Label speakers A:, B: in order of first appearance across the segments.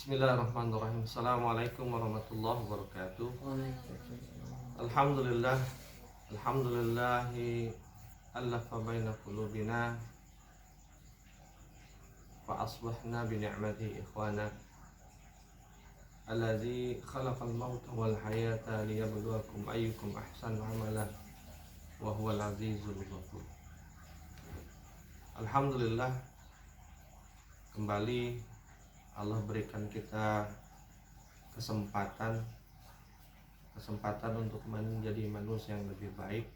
A: Bismillahirrahmanirrahim. Assalamualaikum warahmatullahi wabarakatuh. Alhamdulillah. Alhamdulillahi allafa baina qulubina fa asbahna bi ni'matihi ikhwana alladzi khalaqal mauta wal hayata liyabluwakum ayyukum ahsanu amala wa huwal azizul ghafur. Alhamdulillah, kembali Allah berikan kita kesempatan untuk menjadi manusia yang lebih baik,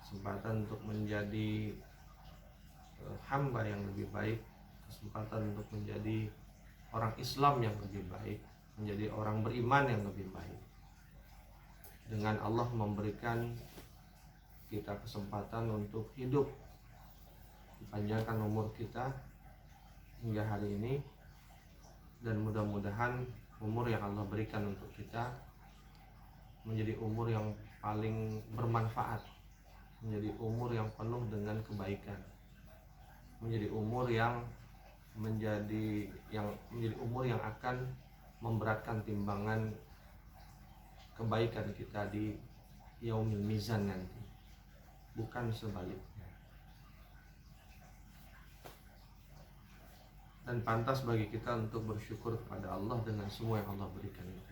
A: kesempatan untuk menjadi hamba yang lebih baik, kesempatan untuk menjadi orang Islam yang lebih baik, menjadi orang beriman yang lebih baik. Dengan Allah memberikan kita kesempatan untuk hidup, dipanjangkan umur kita hingga hari ini, dan mudah-mudahan umur yang Allah berikan untuk kita menjadi umur yang paling bermanfaat, menjadi umur yang penuh dengan kebaikan, menjadi umur yang umur yang akan memberatkan timbangan kebaikan kita di yaumil mizan nanti, bukan sebaliknya. Dan pantas bagi kita untuk bersyukur kepada Allah dengan semua yang Allah berikan itu.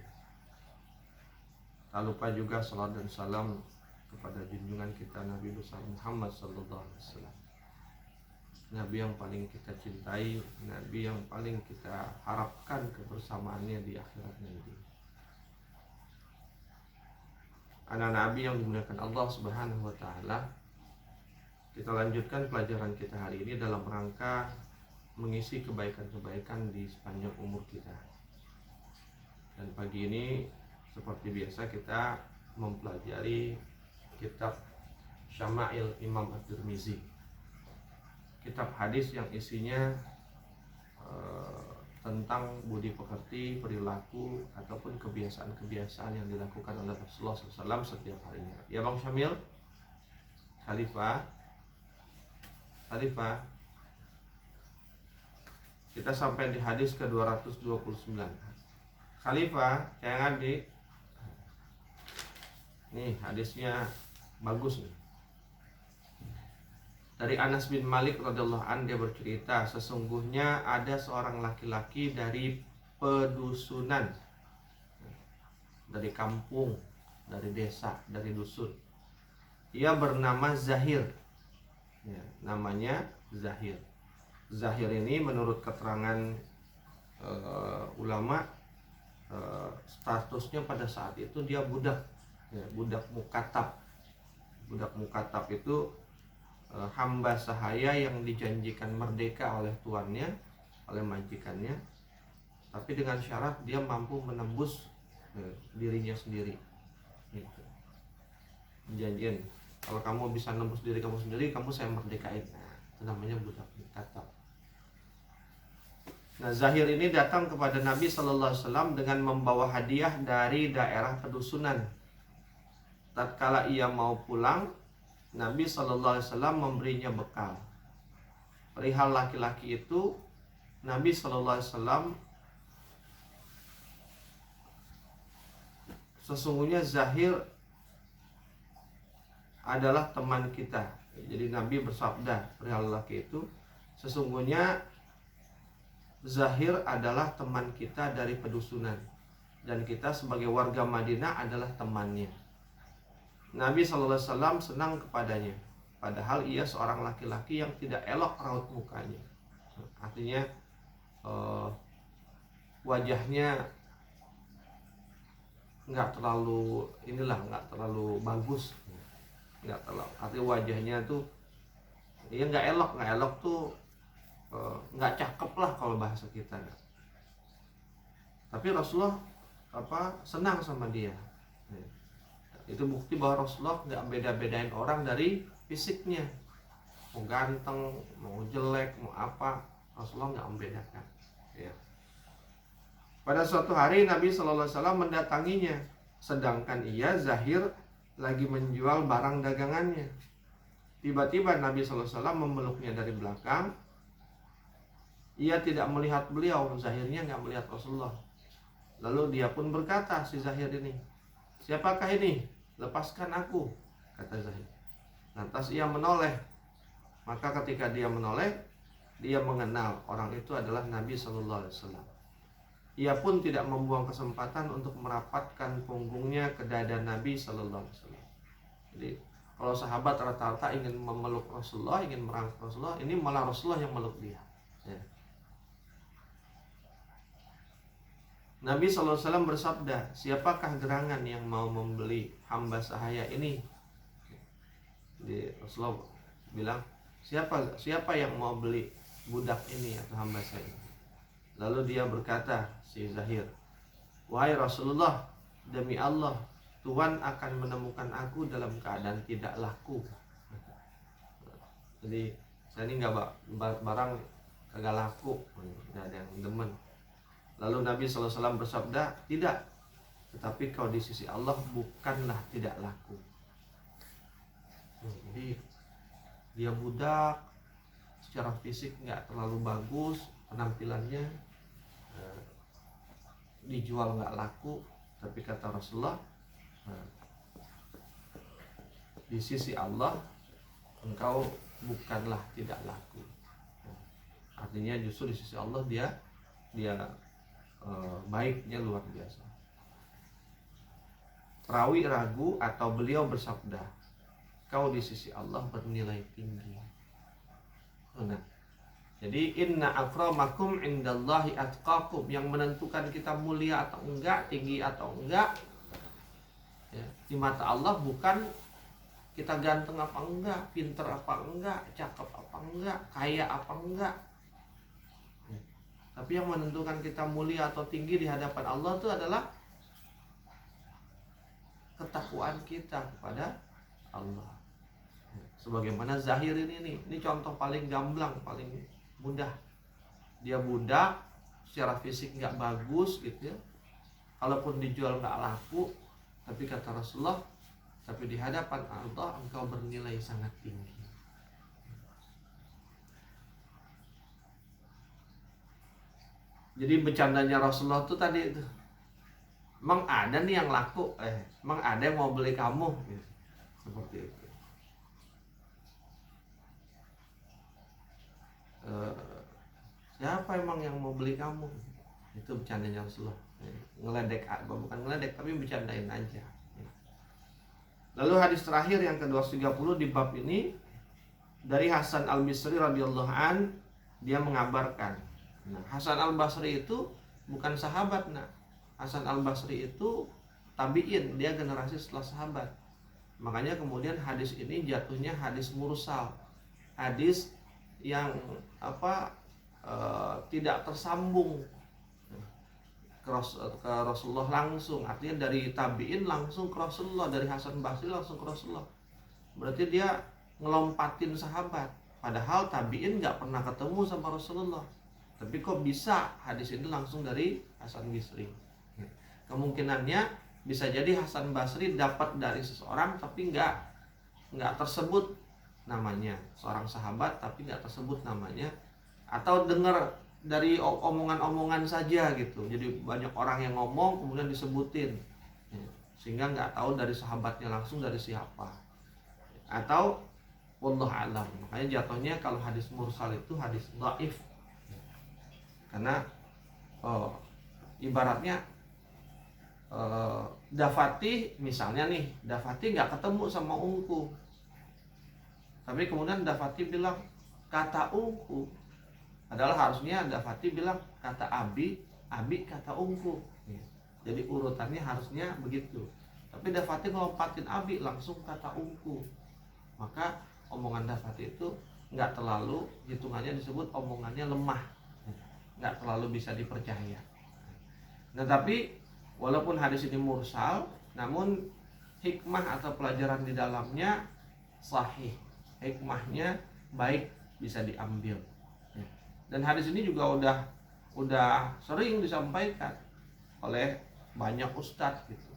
A: Tak lupa juga salat dan salam kepada junjungan kita Nabi besar Muhammad SAW, Nabi yang paling kita cintai, Nabi yang paling kita harapkan kebersamaannya di akhirat nanti. Anak Nabi yang dimuliakan Allah Subhanahu wa Ta'ala, kita lanjutkan pelajaran kita hari ini dalam rangka mengisi kebaikan-kebaikan di sepanjang umur kita. Dan pagi ini seperti biasa kita mempelajari kitab Syama'il Imam At-Tirmizi, kitab hadis yang isinya tentang budi pekerti, perilaku ataupun kebiasaan-kebiasaan yang dilakukan oleh Rasulullah SAW setiap harinya. Ya Bang Syamil, Khalifah, kita sampai di hadis ke-229. Khalifah, sayang adik, nih hadisnya bagus nih. Dari Anas bin Malik radhiyallahu anhu, dia bercerita, sesungguhnya ada seorang laki-laki dari pedusunan, dari kampung, dari desa, dari dusun. Ia bernama Zahir. Ya, namanya Zahir. Zahir ini menurut keterangan ulama, statusnya pada saat itu dia budak, ya, budak mukatab. Budak mukatab itu hamba sahaya yang dijanjikan merdeka oleh tuannya, oleh majikannya, tapi dengan syarat dia mampu menembus dirinya sendiri. Gitu. Janjian, kalau kamu bisa nembus diri kamu sendiri, kamu saya merdekain. Nah, itu namanya budak mukatab. Nah, Zahir ini datang kepada Nabi Sallallahu Alaihi Wasallam dengan membawa hadiah dari daerah pedusunan. Tatkala ia mau pulang, Nabi Sallallahu Alaihi Wasallam memberinya bekal. Perihal laki-laki itu, Nabi Sallallahu Alaihi Wasallam, sesungguhnya Zahir adalah teman kita. Jadi Nabi bersabda perihal laki itu, sesungguhnya Zahir adalah teman kita dari pedusunan, dan kita sebagai warga Madinah adalah temannya. Nabi SAW senang kepadanya, padahal ia seorang laki-laki yang tidak elok raut mukanya. Artinya wajahnya nggak terlalu bagus, artinya wajahnya tuh ya nggak elok tuh, nggak cakep lah kalau bahasa kita. Tapi Rasulullah senang sama dia. Itu bukti bahwa Rasulullah nggak beda-bedain orang dari fisiknya, mau ganteng, mau jelek, mau apa, Rasulullah nggak membedakan. Ya. Pada suatu hari Nabi SAW mendatanginya, sedangkan ia Zahir lagi menjual barang dagangannya. Tiba-tiba Nabi SAW memeluknya dari belakang. ia tidak melihat beliau, Zahirnya nggak melihat Rasulullah. Lalu dia pun berkata, si Zahir ini, siapakah ini? Lepaskan aku, kata Zahir. Lantas ia menoleh. Maka ketika dia menoleh, dia mengenal orang itu adalah Nabi Shallallahu Alaihi Wasallam. Ia pun tidak membuang kesempatan untuk merapatkan punggungnya ke dada Nabi Shallallahu Alaihi Wasallam. Jadi kalau sahabat rata-rata ingin memeluk Rasulullah, ingin merangkul Rasulullah, ini malah Rasulullah yang meluk dia. Ya. Nabi SAW bersabda, siapakah gerangan yang mau membeli hamba sahaya ini? Jadi Rasulullah bilang, siapa yang mau beli budak ini atau hamba saya ini? Lalu dia berkata, si Zahir, wahai Rasulullah, demi Allah, Tuhan akan menemukan aku dalam keadaan tidak laku. Jadi saya ini nggak barang kagak laku, nggak ada yang demen. Lalu Nabi SAW bersabda, tidak, tetapi kau di sisi Allah bukanlah tidak laku. Jadi dia budak, secara fisik nggak terlalu bagus penampilannya, dijual nggak laku, tapi kata Rasulullah, di sisi Allah engkau bukanlah tidak laku. Artinya justru di sisi Allah dia baiknya luar biasa. Rawi ragu atau beliau bersabda, kau di sisi Allah bernilai tinggi. Nah, jadi inna akramakum indallahi atqakum, yang menentukan kita mulia atau enggak, tinggi atau enggak, ya, di mata Allah bukan kita ganteng apa enggak, pinter apa enggak, cakep apa enggak, kaya apa enggak. Tapi yang menentukan kita mulia atau tinggi di hadapan Allah itu adalah ketakwaan kita kepada Allah. Sebagaimana Zahir ini contoh paling gamblang, paling mudah. Dia budak, secara fisik nggak bagus gitu ya. Kalaupun dijual nggak laku, tapi kata Rasulullah, tapi di hadapan Allah engkau bernilai sangat tinggi. Jadi bercandanya Rasulullah tuh tadi itu, emang ada nih yang laku, emang ada yang mau beli kamu, gitu. Seperti itu. Siapa emang yang mau beli kamu? Itu bercandanya Rasulullah. Ngeledek, bukan ngeledek, tapi bercandain aja. Lalu hadis terakhir yang ke-230 di bab ini dari Hasan Al-Basri radhiyallahu an, dia mengabarkan. Nah, Hasan Al-Basri itu bukan sahabat, nah. Hasan Al-Basri itu tabi'in, dia generasi setelah sahabat. Makanya kemudian hadis ini jatuhnya hadis mursal. Hadis yang tidak tersambung ke Rasulullah langsung. Artinya dari tabi'in langsung ke Rasulullah, dari Hasan Basri langsung ke Rasulullah. Berarti dia ngelompatin sahabat. Padahal tabi'in gak pernah ketemu sama Rasulullah, tapi kok bisa hadis ini langsung dari Hasan Basri. Kemungkinannya bisa jadi Hasan Basri dapat dari seseorang tapi nggak tersebut namanya, seorang sahabat tapi nggak tersebut namanya, atau dengar dari omongan-omongan saja gitu. Jadi banyak orang yang ngomong kemudian disebutin, sehingga nggak tahu dari sahabatnya langsung dari siapa. Atau wallahu a'lam. Makanya jatuhnya kalau hadis mursal itu hadis dhaif. Karena ibaratnya Dafati misalnya nih, Dafati nggak ketemu sama Ungku, tapi kemudian Dafati bilang kata Ungku, padahal harusnya Dafati bilang kata Abi kata Ungku. Jadi urutannya harusnya begitu, tapi Dafati ngelompatin Abi langsung kata Ungku. Maka omongan Dafati itu nggak terlalu, hitungannya disebut omongannya lemah, nggak terlalu bisa dipercaya. Nah, tapi walaupun hadis ini mursal, namun hikmah atau pelajaran di dalamnya sahih, hikmahnya baik, bisa diambil. Dan hadis ini juga udah sering disampaikan oleh banyak ustadz gitu,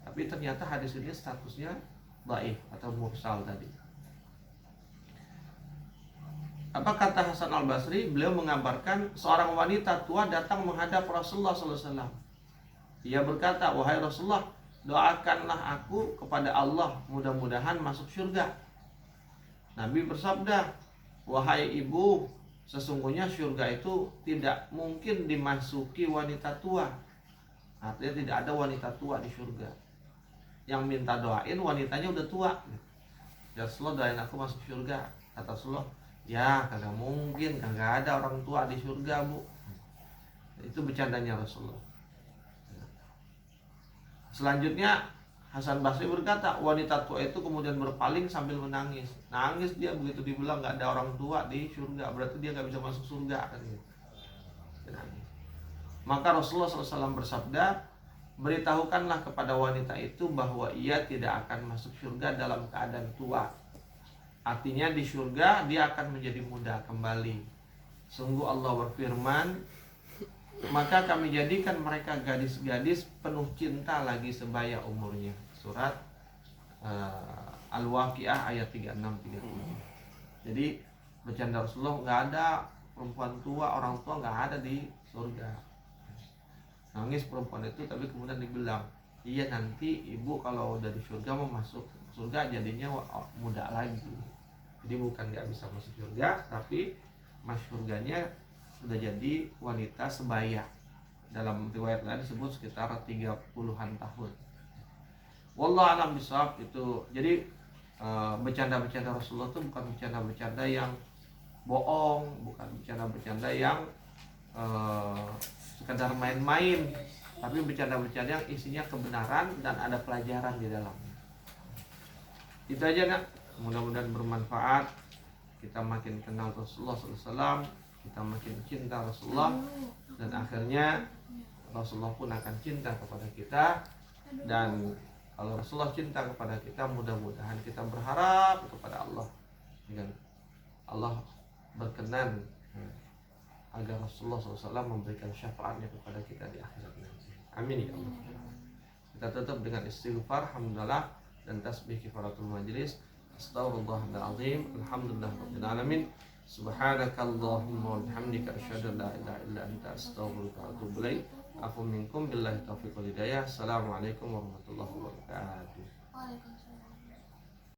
A: tapi ternyata hadis ini statusnya dhaif atau mursal tadi. apa kata Hasan Al Basri, beliau mengabarkan seorang wanita tua datang menghadap Rasulullah SAW. Dia berkata, wahai Rasulullah, doakanlah aku kepada Allah, mudah-mudahan masuk surga. Nabi bersabda, wahai ibu, sesungguhnya surga itu tidak mungkin dimasuki wanita tua. Artinya tidak ada wanita tua di surga. Yang minta doain wanitanya udah tua. Ya Rasulullah, doain aku masuk surga. Kata Rasulullah, ya kagak mungkin, kagak ada orang tua di surga, Bu. Itu bercandanya Rasulullah. Selanjutnya Hasan Basri berkata, wanita tua itu kemudian berpaling sambil menangis. Nangis dia begitu dibilang nggak ada orang tua di surga, berarti dia nggak bisa masuk surga kan gitu. Maka Rasulullah SAW bersabda, beritahukanlah kepada wanita itu bahwa ia tidak akan masuk surga dalam keadaan tua. Artinya di surga dia akan menjadi muda kembali. Sungguh Allah berfirman, maka kami jadikan mereka gadis-gadis penuh cinta lagi sebaya umurnya. Surat Al-Waqiah ayat 36-37. Jadi bercanda Rasulullah, nggak ada perempuan tua, orang tua nggak ada di surga. Nangis perempuan itu, tapi kemudian dibilang, iya nanti ibu kalau udah di surga mau masuk surga jadinya muda lagi. Jadi bukan nggak bisa masuk surga, tapi masuk surganya sudah jadi wanita sebaya. Dalam riwayat lain disebut sekitar 30-an tahun. Wallahu a'lam bishawab. Itu jadi bercanda-bercanda Rasulullah itu bukan bercanda-bercanda yang bohong, bukan bercanda-bercanda yang sekadar main-main, tapi bercanda-bercanda yang isinya kebenaran dan ada pelajaran di dalamnya. Itu aja nak, mudah-mudahan bermanfaat. Kita makin kenal Rasulullah SAW, kita makin cinta Rasulullah, dan akhirnya Rasulullah pun akan cinta kepada kita. Dan kalau Rasulullah cinta kepada kita, mudah-mudahan kita berharap kepada Allah dengan Allah berkenan agar Rasulullah SAW memberikan syafaatnya kepada kita di akhirat nanti. Amin ya Allah. Kita tutup dengan istighfar, hamdalah, dan tasbih kifaratul majlis. Astaghfirullahaladzim, alhamdulillah rabbil alamin. Subhanakallahumma wa bihamdika asyhadu an la ilaha illa anta astaghfiruka wa atubu ilaik. Afu minkum billahi taufiq wal hidayah. Assalamualaikum warahmatullahi wabarakatuh.